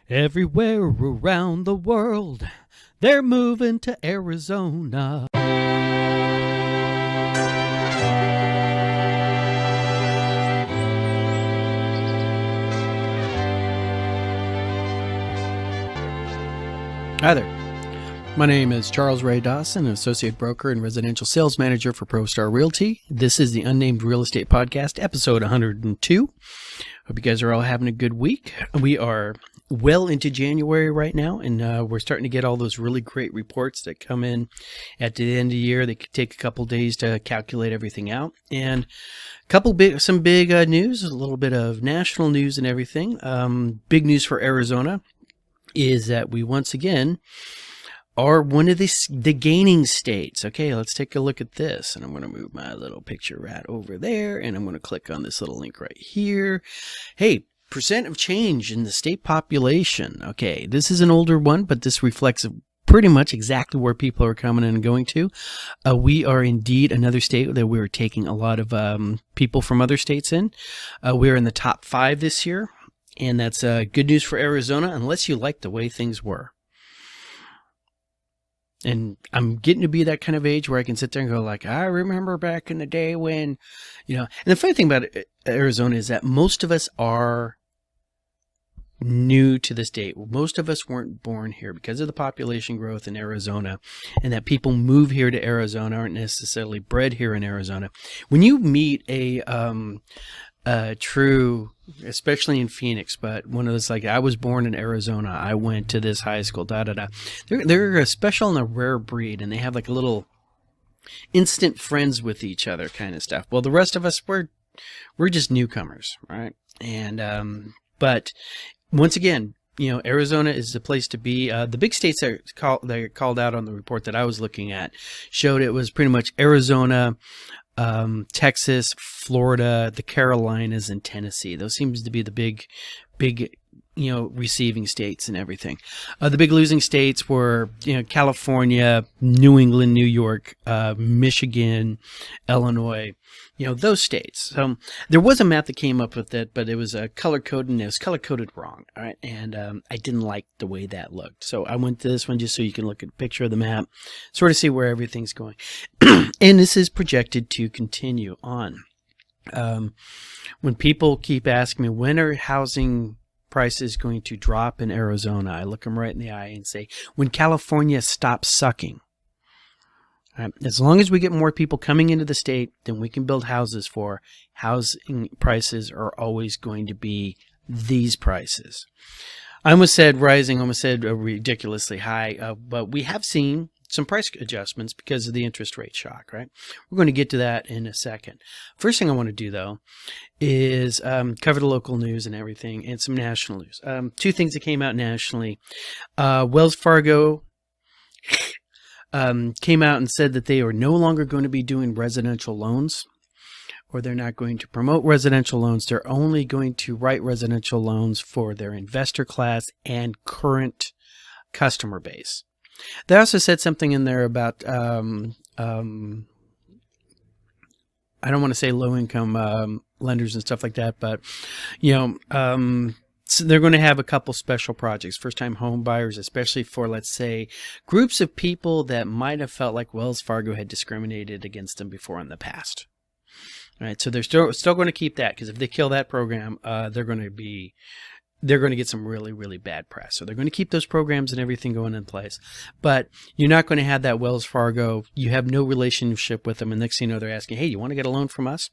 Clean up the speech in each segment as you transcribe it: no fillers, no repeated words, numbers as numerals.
Everywhere around the world, they're moving to Arizona. Hi there. My name is Charles Ray Dawson, an associate broker and residential sales manager for ProStar Realty. This is the Unnamed Real Estate Podcast, episode 102. Hope you guys are all having a good week. We are well into January right now, and we're starting to get all those really great reports that come in at the end of the year. They could take a couple days to calculate everything out, and some big news, a little bit of national news and everything. Big news for Arizona is that we once again are one of the gaining states. Okay, let's take a look at this. And I'm going to move my little picture right over there. And I'm going to click on this little link right here. Hey, percent of change in the state population. Okay, this is an older one, but this reflects pretty much exactly where people are coming and going to. We are indeed another state that we're taking a lot of people from other states in. We're in the top 5 this year. And that's good news for Arizona, unless you like the way things were. And I'm getting to be that kind of age where I can sit there and go like, I remember back in the day when, And the funny thing about Arizona is that most of us are new to the state. Most of us weren't born here because of the population growth in Arizona, and that people move here to Arizona, aren't necessarily bred here in Arizona. When you meet a true, especially in Phoenix, but one of those like, I was born in Arizona, I went to this high school, They're a special and a rare breed, and they have like a little instant friends with each other kind of stuff. Well, the rest of us, we're just newcomers, right? And but once again, Arizona is the place to be. The big states that are called out on the report that I was looking at showed it was pretty much Arizona, Texas, Florida, the Carolinas, and Tennessee. Those seems to be the big, receiving states and everything. The big losing states were, California, New England, New York, Michigan, Illinois, those states. So there was a map that came up with it, but it was color coded, and it was color coded wrong. All right. And I didn't like the way that looked. So I went to this one just so you can look at a picture of the map, sort of see where everything's going. And this is projected to continue on. When people keep asking me, when are housing prices going to drop in Arizona, I look them right in the eye and say, when California stops sucking. As long as we get more people coming into the state than we can build houses for, housing prices are always going to be these prices. I almost said rising, almost said ridiculously high, but we have seen some price adjustments because of the interest rate shock, right? We're going to get to that in a second. First thing I want to do, though, is cover the local news and everything, and some national news. 2 things that came out nationally. Wells Fargo came out and said that they are no longer going to be doing residential loans, or they're not going to promote residential loans. They're only going to write residential loans for their investor class and current customer base. They also said something in there about, I don't want to say low-income lenders and stuff like that, but, so they're going to have a couple special projects, first-time home buyers, especially for, let's say, groups of people that might have felt like Wells Fargo had discriminated against them before in the past. All right, so they're still going to keep that, because if they kill that program, they're going to get some really, really bad press. So they're going to keep those programs and everything going in place. But you're not going to have that Wells Fargo. You have no relationship with them. And next thing you know, they're asking, hey, you want to get a loan from us?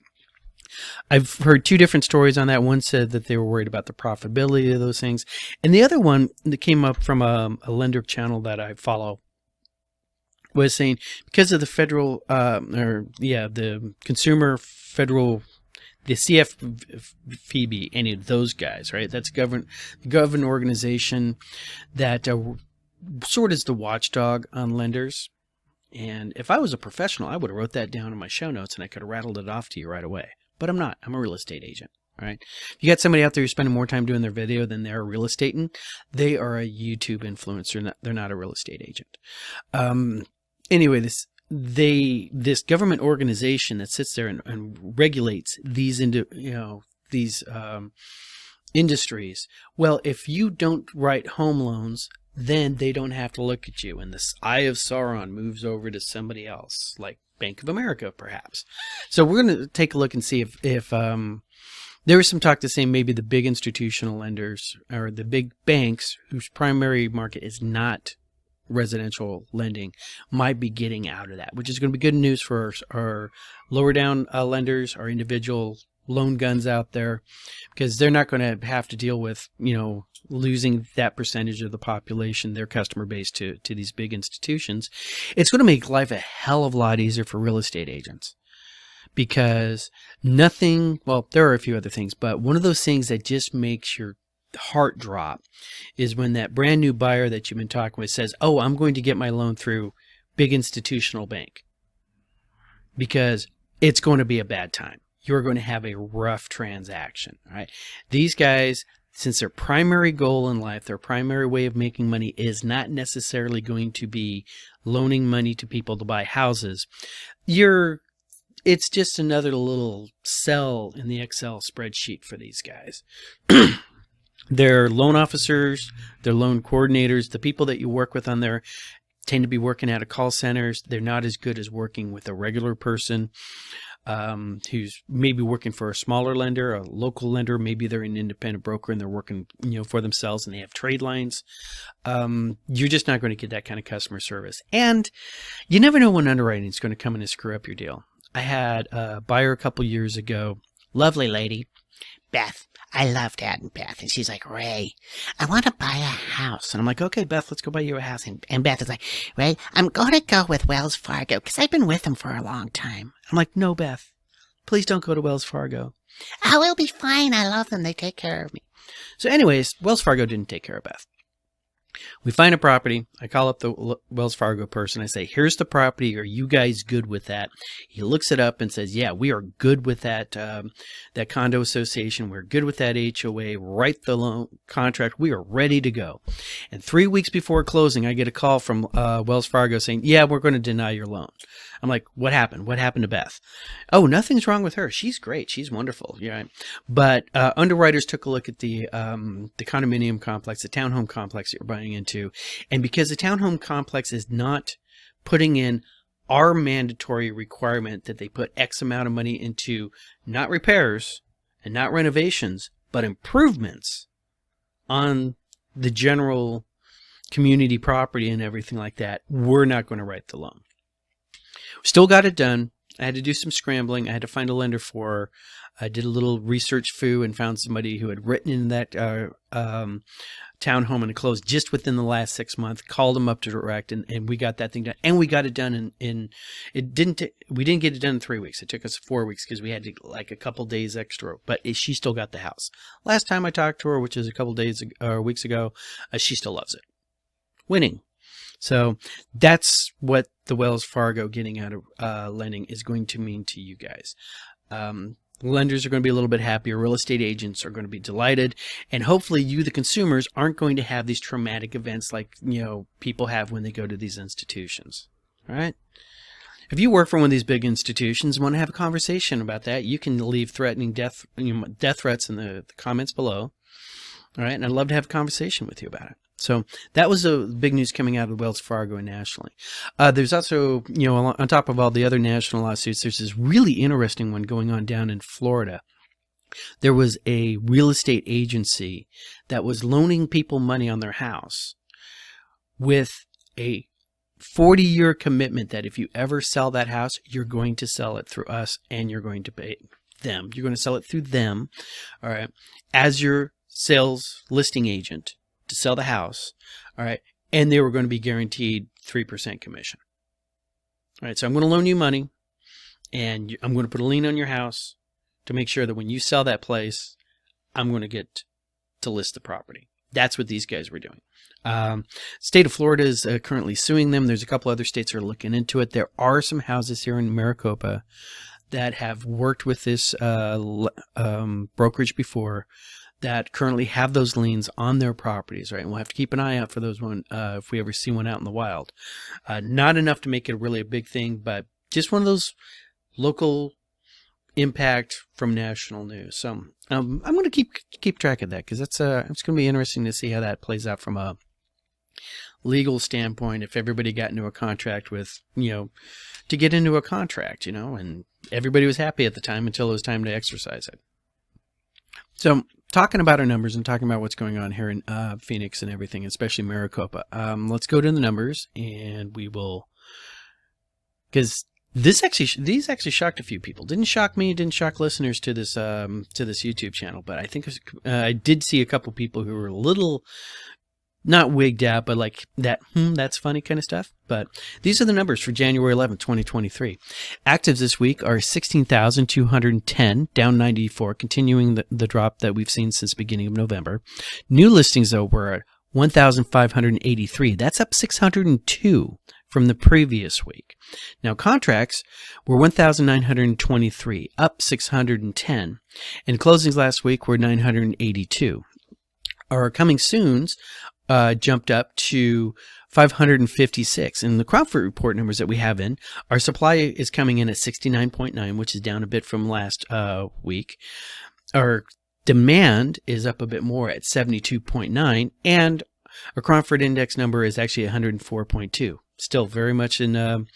I've heard 2 different stories on that. One said that they were worried about the profitability of those things. And the other one that came up from a lender channel that I follow was saying because of the federal, the consumer federal, the CFPB, any of those guys, right? That's government organization that sort of is the watchdog on lenders. And if I was a professional, I would have wrote that down in my show notes and I could have rattled it off to you right away. But I'm not. I'm a real estate agent. All right. If you got somebody out there who's spending more time doing their video than they're real estating, they are a YouTube influencer. They're not a real estate agent. Anyway, this government organization that sits there and regulates these industries. Well, if you don't write home loans, then they don't have to look at you, and this eye of Sauron moves over to somebody else, like Bank of America, perhaps. So we're going to take a look and see if there was some talk to say maybe the big institutional lenders or the big banks whose primary market is not residential lending might be getting out of that, which is going to be good news for our lower down lenders, our individual loan guns out there, because they're not going to have to deal with, losing that percentage of the population, their customer base, to these big institutions. It's going to make life a hell of a lot easier for real estate agents, because there are a few other things, but one of those things that just makes your heart drop is when that brand new buyer that you've been talking with says, oh, I'm going to get my loan through big institutional bank, because it's going to be a bad time. You're going to have a rough transaction, right? These guys, since their primary goal in life, their primary way of making money is not necessarily going to be loaning money to people to buy houses, it's just another little cell in the Excel spreadsheet for these guys. Their loan officers, their loan coordinators, the people that you work with on there tend to be working out of call centers. They're not as good as working with a regular person who's maybe working for a smaller lender, a local lender. Maybe they're an independent broker and they're working, for themselves, and they have trade lines. You're just not going to get that kind of customer service. And you never know when underwriting is going to come in and screw up your deal. I had a buyer a couple years ago, lovely lady, Beth. I loved having Beth. And she's like, Ray, I want to buy a house. And I'm like, okay, Beth, let's go buy you a house. And Beth is like, Ray, I'm going to go with Wells Fargo because I've been with them for a long time. I'm like, no, Beth, please don't go to Wells Fargo. Oh, it'll be fine. I love them. They take care of me. So anyways, Wells Fargo didn't take care of Beth. We find a property. I call up the Wells Fargo person. I say, here's the property. Are you guys good with that? He looks it up and says, yeah, we are good with that that condo association. We're good with that HOA. Write the loan contract. We are ready to go. And 3 weeks before closing, I get a call from Wells Fargo saying, yeah, we're going to deny your loan. I'm like, what happened? What happened to Beth? Oh, nothing's wrong with her. She's great. She's wonderful. Yeah. But underwriters took a look at the condominium complex, the townhome complex that you're buying into. And because the townhome complex is not putting in our mandatory requirement that they put X amount of money into not repairs and not renovations, but improvements on the general community property and everything like that, we're not going to write the loan. Still got it done. I had to do some scrambling. I had to find a lender for her. I did a little research foo and found somebody who had written in that townhome and it closed just within the last 6 months. Called them up to direct, and we got that thing done. And we got it done we didn't get it done in 3 weeks. It took us 4 weeks because we had to, like, a couple days extra. But she still got the house. Last time I talked to her, which is a couple days or weeks ago, she still loves it. Winning. So that's what the Wells Fargo getting out of lending is going to mean to you guys. Lenders are going to be a little bit happier. Real estate agents are going to be delighted. And hopefully you, the consumers, aren't going to have these traumatic events like, people have when they go to these institutions. All right? If you work for one of these big institutions and want to have a conversation about that, you can leave threatening death threats in the comments below. All right? And I'd love to have a conversation with you about it. So that was the big news coming out of Wells Fargo and nationally. There's also, on top of all the other national lawsuits, there's this really interesting one going on down in Florida. There was a real estate agency that was loaning people money on their house with a 40-year commitment that if you ever sell that house, you're going to sell it through us and you're going to pay them. You're going to sell it through them, all right, as your sales listing agent to sell the house, all right, and they were going to be guaranteed 3% commission. All right, so I'm going to loan you money, and I'm going to put a lien on your house to make sure that when you sell that place, I'm going to get to list the property. That's what these guys were doing. State of Florida is currently suing them. There's a couple other states that are looking into it. There are some houses here in Maricopa that have worked with this brokerage before, that currently have those liens on their properties, right? And we'll have to keep an eye out for those one if we ever see one out in the wild. Not enough to make it really a big thing, but just one of those local impact from national news. So I'm going to keep track of that, because it's going to be interesting to see how that plays out from a legal standpoint. If everybody got into a contract with, to get into a contract, and everybody was happy at the time until it was time to exercise it. So talking about our numbers and talking about what's going on here in Phoenix and everything, especially Maricopa, let's go to the numbers, and we will, because these actually shocked a few people. Didn't shock me. Didn't shock listeners to this YouTube channel. But I think I did see a couple people who were a little not wigged out, but like that. That's funny kind of stuff. But these are the numbers for January 11th, 2023. Actives this week are 16,210, down 94, continuing the drop that we've seen since the beginning of November. New listings though were at 1,583. That's up 602 from the previous week. Now contracts were 1,923, up 610, and closings last week were 982. Our coming soons jumped up to 556. And the Crowdfoot report numbers that we have in, our supply is coming in at 69.9, which is down a bit from last week. Our demand is up a bit more at 72.9, and our Crowdfoot index number is actually 104.2. Still very much in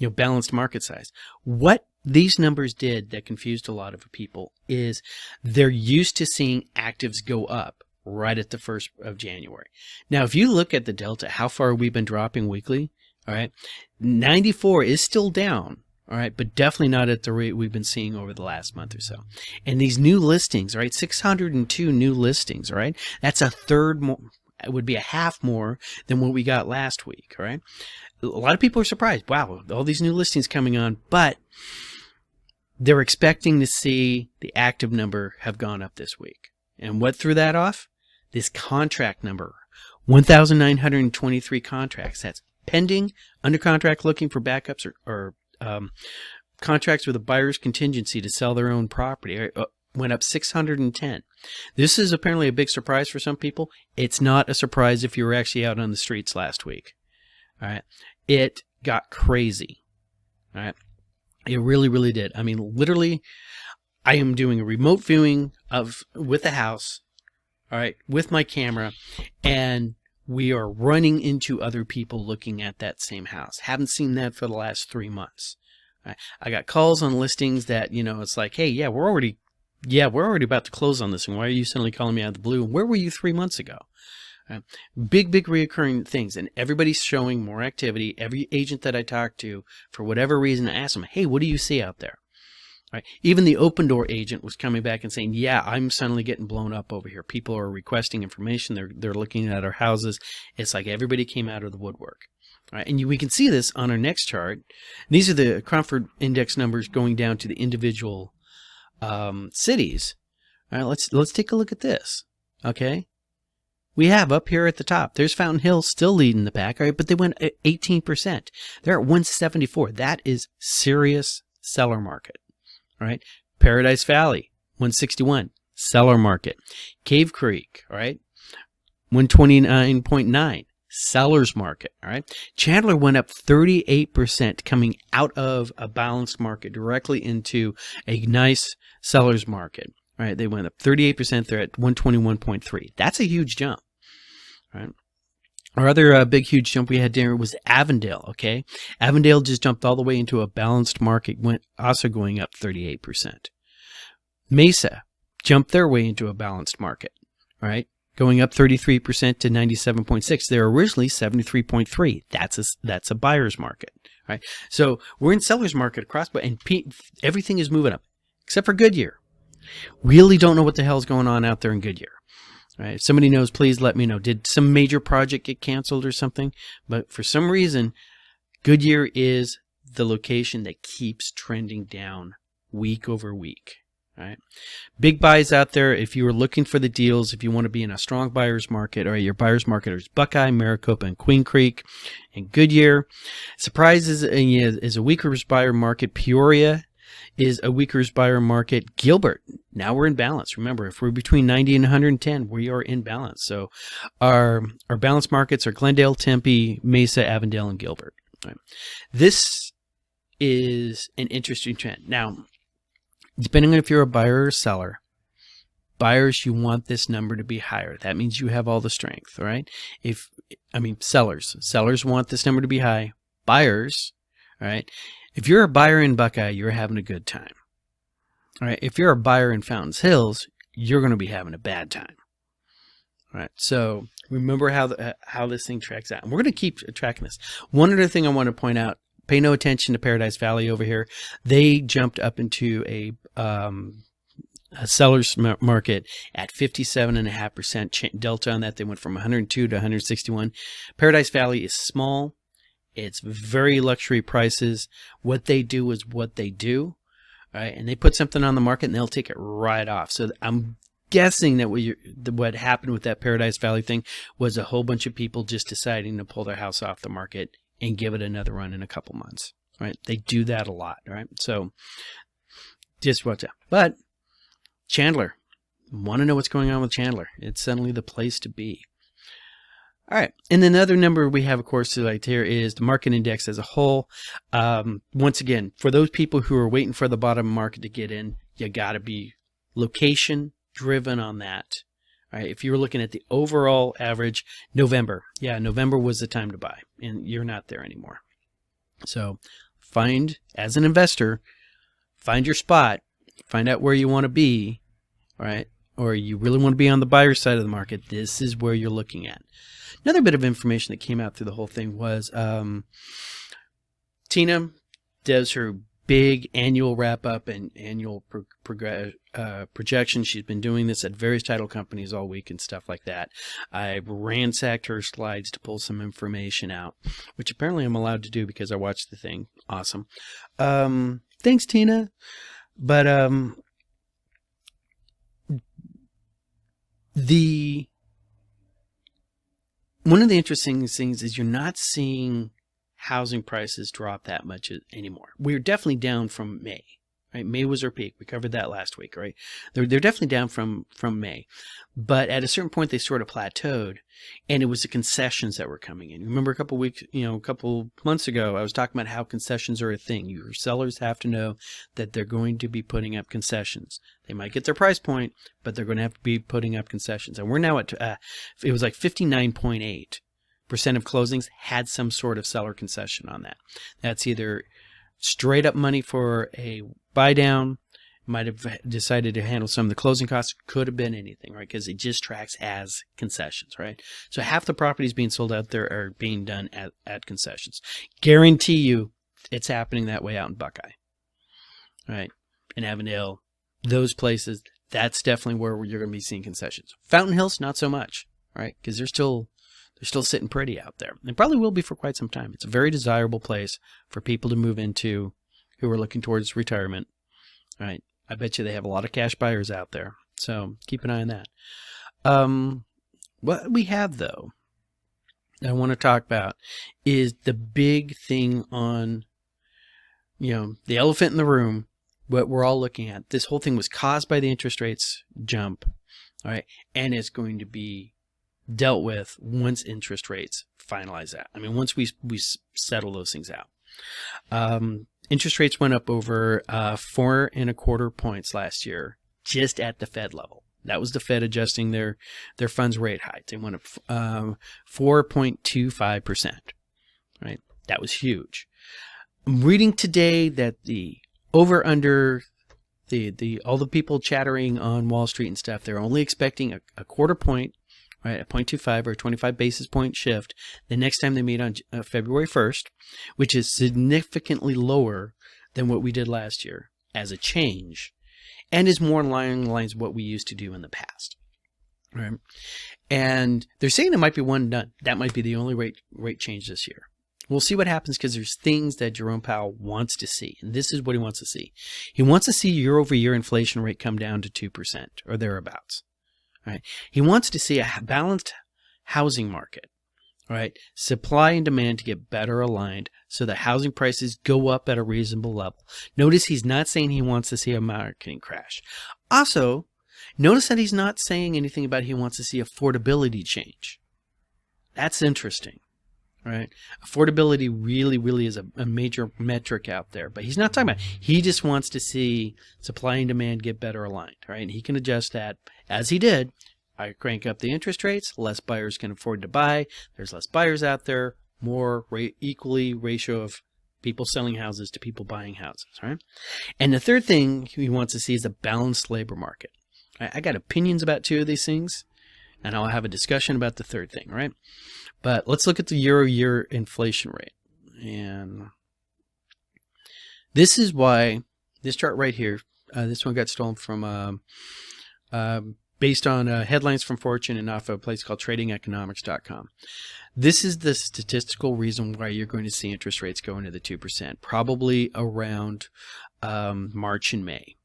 balanced market size. What these numbers did that confused a lot of people is they're used to seeing actives go up right at the 1st of January. Now, if you look at the delta, how far we've been dropping weekly, all right, 94 is still down, all right, but definitely not at the rate we've been seeing over the last month or so. And these new listings, all right, 602 new listings, all right, that's a third more. It would be a half more than what we got last week, all right? A lot of people are surprised. Wow, all these new listings coming on, but they're expecting to see the active number have gone up this week. And what threw that off? This contract number, 1,923 contracts. That's pending, under contract, looking for backups, or contracts with a buyer's contingency to sell their own property. Went up 610. This is apparently a big surprise for some people. It's not a surprise if you were actually out on the streets last week. All right. It got crazy. All right. It really, really did. I mean, literally, I am doing a remote viewing with the house, all right, with my camera, and we are running into other people looking at that same house. Haven't seen that for the last 3 months. All right. I got calls on listings that, it's like, hey, yeah, we're already about to close on this, and why are you suddenly calling me out of the blue? And where were you 3 months ago? Big reoccurring things, and everybody's showing more activity. Every agent that I talk to, for whatever reason, I ask them, hey, what do you see out there? Right. Even the open door agent was coming back and saying, yeah, I'm suddenly getting blown up over here. People are requesting information. They're looking at our houses. It's like everybody came out of the woodwork. All right. And we can see this on our next chart. These are the Crowdfoot index numbers going down to the individual cities. All right, let's take a look at this. Okay, we have up here at the top, there's Fountain Hills still leading the pack. All right, but they went 18%. They're at 174. That is serious seller market. All right, Paradise Valley 161, seller market. Cave Creek, all right, 129.9. Seller's market. All right. Chandler went up 38%, coming out of a balanced market directly into a nice seller's market. All right. They went up 38%. They're at 121.3. That's a huge jump. All right. Our other big, huge jump we had there was Avondale. Okay. Avondale just jumped all the way into a balanced market, went also going up 38%. Mesa jumped their way into a balanced market. All right. Going up 33% to 97.6. They were originally 73.3. That's a buyer's market, right? So we're in seller's market across, and everything is moving up except for Goodyear. Really don't know what the hell's going on out there in Goodyear. Right? If somebody knows, please let me know. Did some major project get canceled or something? But for some reason, Goodyear is the location that keeps trending down week over week. Right. Big buys out there. If you are looking for the deals, if you want to be in a strong buyer's market, or your buyer's market is Buckeye, Maricopa, and Queen Creek, and Goodyear. Surprise is a weaker buyer market. Peoria is a weaker buyer market. Gilbert, now we're in balance. Remember, if we're between 90 and 110, we are in balance. So our balanced markets are Glendale, Tempe, Mesa, Avondale, and Gilbert. Right. This is an interesting trend. Now, depending on if you're a buyer or a seller, buyers, you want this number to be higher. That means you have all the strength, right? Sellers want this number to be high. Buyers, all right? If you're a buyer in Buckeye, you're having a good time. All right? If you're a buyer in Fountains Hills, you're going to be having a bad time. All right? So remember how this thing tracks out. And we're going to keep tracking this. One other thing I want to point out, pay no attention to Paradise Valley over here. They jumped up into a seller's market at 57.5% delta on that. They went from 102 to 161. Paradise Valley is small. It's very luxury prices. What they do is what they do, right? And they put something on the market and they'll take it right off. So I'm guessing that what happened with that Paradise Valley thing was a whole bunch of people just deciding to pull their house off the market and give it another run in a couple months, right? They do that a lot, right? So just watch out. But Chandler, want to know what's going on with Chandler? It's suddenly the place to be. All right, and then the other number we have, of course, right here is the market index as a whole. Once again, for those people who are waiting for the bottom market to get in, you got to be location driven on that. All right, if you were looking at the overall average, November was the time to buy, and you're not there anymore. So as an investor, find your spot, find out where you want to be, all right, or you really want to be on the buyer side of the market. This is where you're looking at. Another bit of information that came out through the whole thing was Tina does her big annual wrap-up and annual projection. She's been doing this at various title companies all week and stuff like that. I ransacked her slides to pull some information out, which apparently I'm allowed to do because I watched the thing. Awesome. Thanks, Tina. But one of the interesting things is you're not seeing housing prices drop that much anymore. We're definitely down from May, right? May was our peak. We covered that last week, right? They're definitely down from May. But at a certain point, they sort of plateaued, and it was the concessions that were coming in. Remember a couple months ago, I was talking about how concessions are a thing. Your sellers have to know that they're going to be putting up concessions. They might get their price point, but they're going to have to be putting up concessions. And we're now at, it was like 59.8% of closings had some sort of seller concession on that. That's either straight up money for a buy down, might have decided to handle some of the closing costs, could have been anything, right? Because it just tracks as concessions, right? So half the properties being sold out there are being done at concessions. Guarantee you it's happening that way out in Buckeye, right? In Avondale, those places, that's definitely where you're going to be seeing concessions. Fountain Hills, not so much, right? Because they're still sitting pretty out there. And probably will be for quite some time. It's a very desirable place for people to move into who are looking towards retirement, right? I bet you they have a lot of cash buyers out there. So keep an eye on that. What we have, though, that I want to talk about is the big thing on, the elephant in the room, what we're all looking at. This whole thing was caused by the interest rates jump, all right? And it's going to be dealt with once interest rates finalize that. I mean, once we settle those things out. Interest rates went up over 4.25 points last year, just at the Fed level. That was the Fed adjusting their funds rate hike. They went up 4.25%, right? That was huge. I'm reading today that the over under all the people chattering on Wall Street and stuff, they're only expecting a quarter point, right, a 0.25 or a 25 basis point shift the next time they meet on February 1st, which is significantly lower than what we did last year as a change, and is more in lines with what we used to do in the past. Right? And they're saying it might be one and done. That might be the only rate change this year. We'll see what happens, because there's things that Jerome Powell wants to see, and this is what he wants to see. He wants to see year-over-year inflation rate come down to 2% or thereabouts. Right? He wants to see a balanced housing market, right? Supply and demand to get better aligned so that housing prices go up at a reasonable level. Notice he's not saying he wants to see a market crash. Also, notice that he's not saying anything about he wants to see affordability change. That's interesting. Right? Affordability really is a major metric out there, but he's not talking about, he just wants to see supply and demand get better aligned, right? And he can adjust that as he did. I crank up the interest rates, less buyers can afford to buy. There's less buyers out there, more equally ratio of people selling houses to people buying houses, right? And the third thing he wants to see is a balanced labor market. I got opinions about two of these things, and I'll have a discussion about the third thing, right? But let's look at the year-over-year inflation rate. And this is why this chart right here, this one got stolen from, based on headlines from Fortune and off of a place called tradingeconomics.com. This is the statistical reason why you're going to see interest rates go into the 2%, probably around March and May.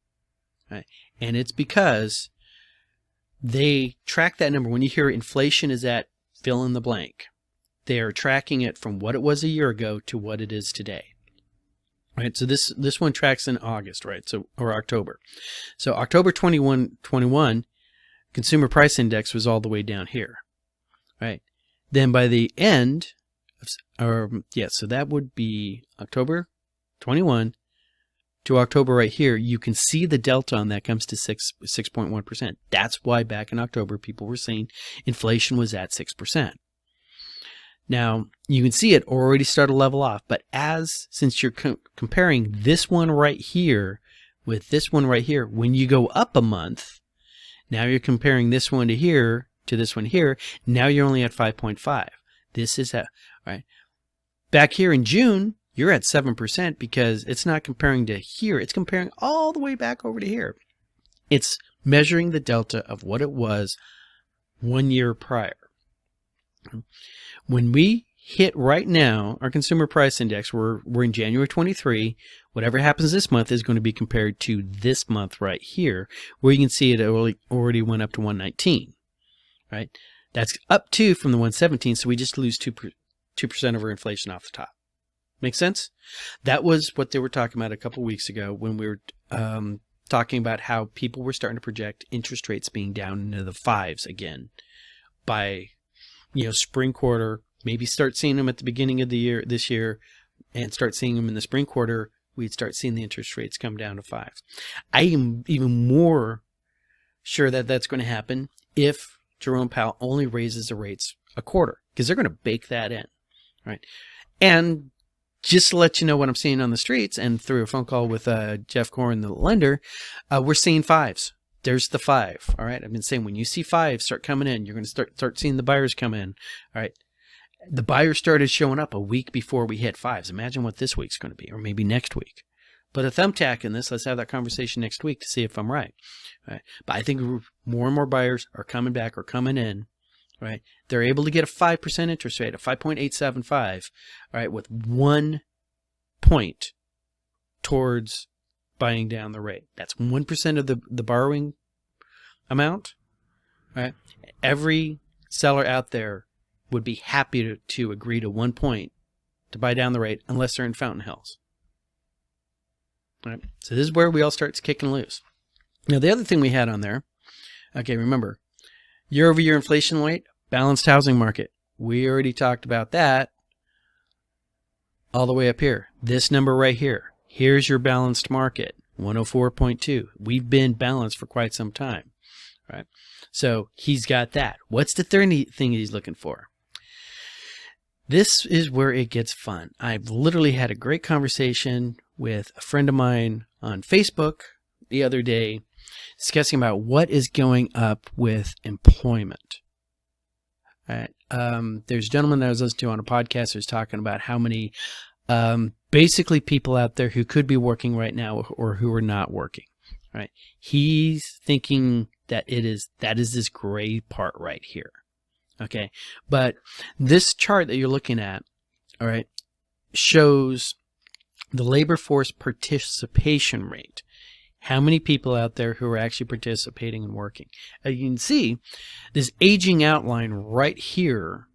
Right? And it's because they track that number. When you hear inflation is at fill in the blank, they are tracking it from what it was a year ago to what it is today. Right? So this one tracks in August, right? So, or October. So October 21, consumer price index was all the way down here. Right? Then by the end so that would be October 21 to October right here. You can see the delta on that comes to 6.1%. That's why back in October people were saying inflation was at 6%. Now you can see it already started to level off, but since you're comparing this one right here with this one right here, when you go up a month, now you're comparing this one to here to this one here. Now you're only at 5.5. This is right back here in June. You're at 7% because it's not comparing to here. It's comparing all the way back over to here. It's measuring the delta of what it was 1 year prior. When we hit right now, our consumer price index, we're in January 23. Whatever happens this month is going to be compared to this month right here, where you can see it already went up to 119. Right? That's up 2 from the 117, so we just lose 2% of our inflation off the top. Make sense? That was what they were talking about a couple weeks ago when we were talking about how people were starting to project interest rates being down into the 5s again by, spring quarter. Maybe start seeing them at the beginning of the year, this year, and start seeing them in the spring quarter. We'd start seeing the interest rates come down to 5. I am even more sure that that's going to happen if Jerome Powell only raises the rates a quarter, because they're going to bake that in, right? And just to let you know what I'm seeing on the streets and through a phone call with Jeff Corrin, the lender, we're seeing 5s. There's the 5. All right. I've been saying when you see 5 start coming in, you're going to start seeing the buyers come in. All right. The buyers started showing up a week before we hit 5s. Imagine what this week's going to be, or maybe next week. Put a thumbtack in this. Let's have that conversation next week to see if I'm right. All right. But I think more and more buyers are coming back or coming in. Right. They're able to get a 5% interest rate, a 5.875. All right. With 1 point towards buying down the rate. That's 1% of the borrowing amount. Right. Every seller out there would be happy to agree to 1 point to buy down the rate unless they're in Fountain Hills. All right. So this is where we all start kicking loose. Now the other thing we had on there, okay, remember, year-over-year inflation rate, balanced housing market. We already talked about that all the way up here. This number right here. Here's your balanced market, 104.2. We've been balanced for quite some time, right? So he's got that. What's the third thing he's looking for? This is where it gets fun. I've literally had a great conversation with a friend of mine on Facebook the other day discussing about what is going up with employment. All right. There's a gentleman that I was listening to on a podcast who's talking about how many basically people out there who could be working right now or who are not working. Right. He's thinking that is this gray part right here. Okay. But this chart that you're looking at, all right, shows the labor force participation rate. How many people out there who are actually participating and working? As you can see, this aging outline right here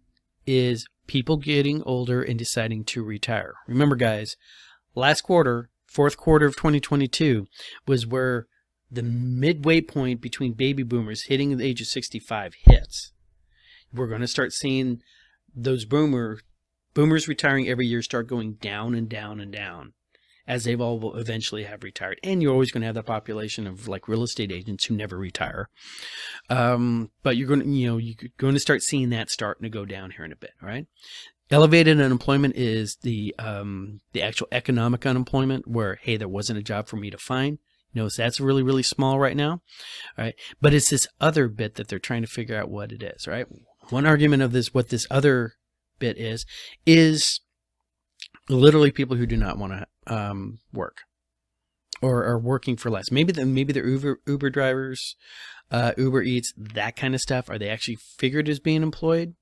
is people getting older and deciding to retire. Remember, guys, last quarter, fourth quarter of 2022, was where the midway point between baby boomers hitting the age of 65 hits. We're going to start seeing those boomers Boomers retiring every year start going down and down and down, as they've all will eventually have retired. And you're always going to have the population of like real estate agents who never retire. But you're going to, you're going to start seeing that starting to go down here in a bit, right? Elevated unemployment is the actual economic unemployment where, hey, there wasn't a job for me to find. Notice that's really, really small right now, all right? But it's this other bit that they're trying to figure out what it is, right? One argument of this, what this other bit is literally people who do not want to work or are working for less. Maybe they're Uber drivers, Uber Eats, that kind of stuff. Are they actually figured as being employed,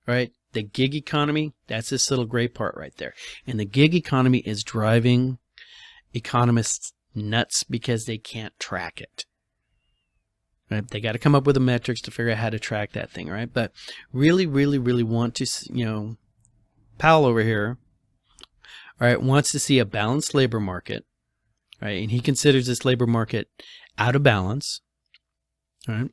right? The gig economy, that's this little gray part right there. And the gig economy is driving economists nuts because they can't track it. Right? They got to come up with the metrics to figure out how to track that thing, right? But really, really, really want to, Powell over here, all right, wants to see a balanced labor market, right? And he considers this labor market out of balance, all right?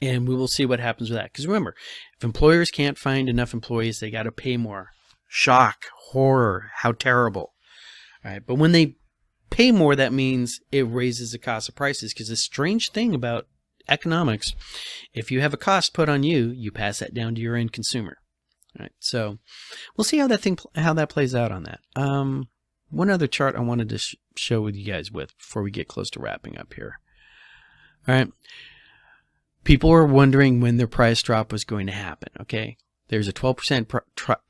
And we will see what happens with that. Because remember, if employers can't find enough employees, they got to pay more. Shock, horror, how terrible. All right, but when they pay more, that means it raises the cost of prices. Because the strange thing about economics, if you have a cost put on you, you pass that down to your end consumer. All right, so we'll see how that plays out on that. One other chart I wanted to show with you guys before we get close to wrapping up here. All right. People were wondering when their price drop was going to happen, okay? There's a 12%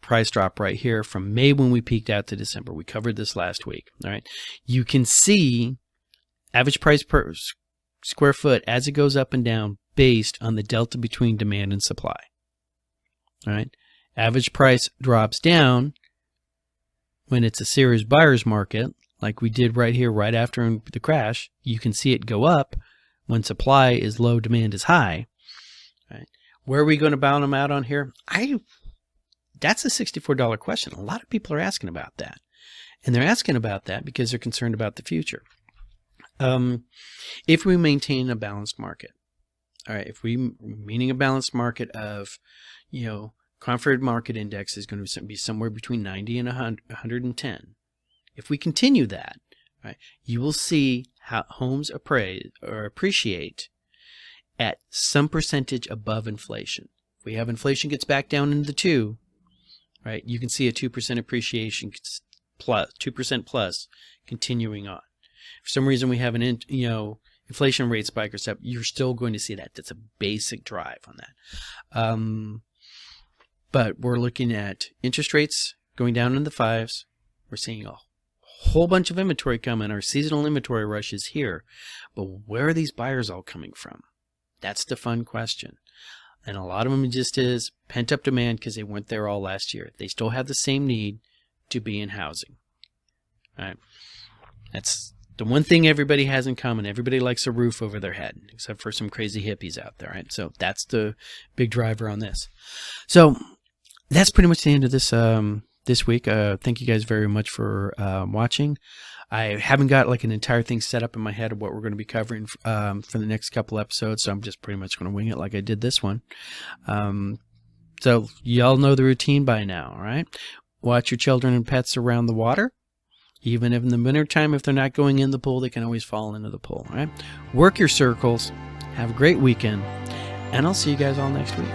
price drop right here from May when we peaked out to December. We covered this last week, all right? You can see average price per square foot as it goes up and down based on the delta between demand and supply, all right? Average price drops down when it's a serious buyer's market, like we did right here, right after the crash. You can see it go up when supply is low, demand is high. Right? Where are we going to bottom out on here? That's a $64 question. A lot of people are asking about that. And they're asking about that because they're concerned about the future. If we maintain a balanced market, all right, meaning a balanced market of, Comfort Market Index is going to be somewhere between 90 and 110. If we continue that, right, you will see how homes appreciate at some percentage above inflation. If we have inflation gets back down into the 2, right, you can see a 2% appreciation plus 2% plus continuing on. For some reason we have an inflation rate spike or stuff, you're still going to see that. That's a basic drive on that. But we're looking at interest rates going down in the 5s. We're seeing a whole bunch of inventory coming. Our seasonal inventory rush is here. But where are these buyers all coming from? That's the fun question. And a lot of them just is pent-up demand because they weren't there all last year. They still have the same need to be in housing. All right. That's the one thing everybody has in common. Everybody likes a roof over their head, except for some crazy hippies out there. Right? So that's the big driver on this. So that's pretty much the end of this week. Thank you guys very much for watching. I haven't got like an entire thing set up in my head of what we're going to be covering for the next couple episodes, so I'm just pretty much going to wing it like I did this one. So y'all know the routine by now, all right? Watch your children and pets around the water. Even if in the wintertime, if they're not going in the pool, they can always fall into the pool, all right? Work your circles. Have a great weekend, and I'll see you guys all next week.